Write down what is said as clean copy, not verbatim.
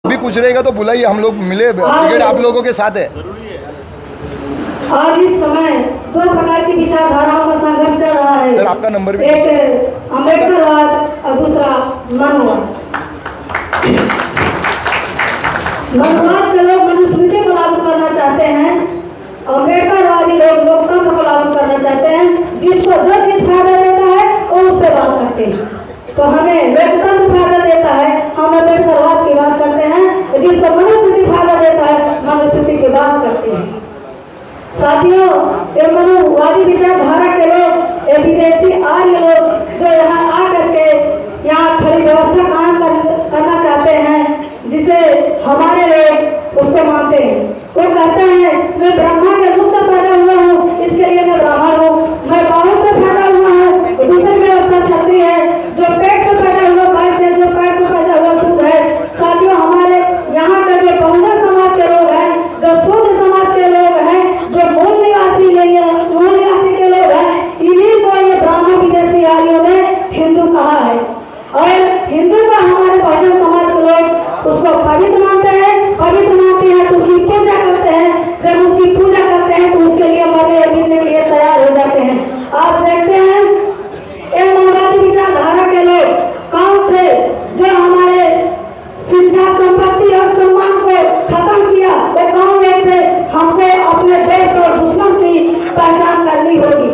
अभी कुछ रहेगा तो बुलाइए, हम लोग मिले, टिकट आप लोगों के साथ है। आज इस समय दो प्रकार की विचारधाराओं का संघर्ष चल रहा है। सर आपका नंबर भी, एक अम्बेडकरवाद और दूसरा मनुवाद। मनुवाद के लोग मनुस्मृति को लागू करना चाहते हैं, अम्बेडकरवादी लोग लोकतंत्र को लागू करना चाहते हैं। जिसको जो चीज फायदा देता है वो उस पर बात करते हैं। तो हमें लोकतंत्र फायदा देता है, हम अम्बेडकरवाद की बात करते हैं। जिसको मनुस्मृति फायदा देता है, मनुस्मृति की बात करते हैं। साथियों, ये मनुवादी विचारधारा के लोग, ये विदेशी आर्य लोग जो यहाँ आकर के यहाँ खड़ी व्यवस्था कायम करना चाहते हैं, जिसे हमारे लोग उसको मानते हैं। वो कहते हैं मैं ब्रह्मा के मुख से पैदा हुआ हूँ, इसके लिए मैं ब्राह्मण हूँ। मैं बाहु से पैदा हुआ हूँ, दूसरी व्यवस्था क्षत्रिय है। जो पेट से पैदा हुआ वैश्य है, जो पेट से पैदा हुआ शूद्र है। साथियों, हमारे यहाँ का जो बहुजन समाज के लोग हैं, जो शूद्र समाज के लोग हैं, जो मूल निवासी के लोग हैं, इन्हीं को ये ब्राह्मण विदेशी आर्यों ने हिंदू कहा है। और हिंदू का हमारे बहुजन समाज के लोग उसको पवित्र मानते हैं। पवित्र मानते हैं तो उसकी पूजा करते हैं। जब उसकी पूजा करते हैं तो उसके लिए मरने मिलने के लिए तैयार हो जाते हैं। आप देखते हैं इन मनुवादी विचारधारा के लोग कौन थे जो हमारे शिक्षा, संपत्ति और सम्मान को खत्म किया। वो कौन लोग थे? हमको अपने देश और दुश्मन की पहचान करनी होगी।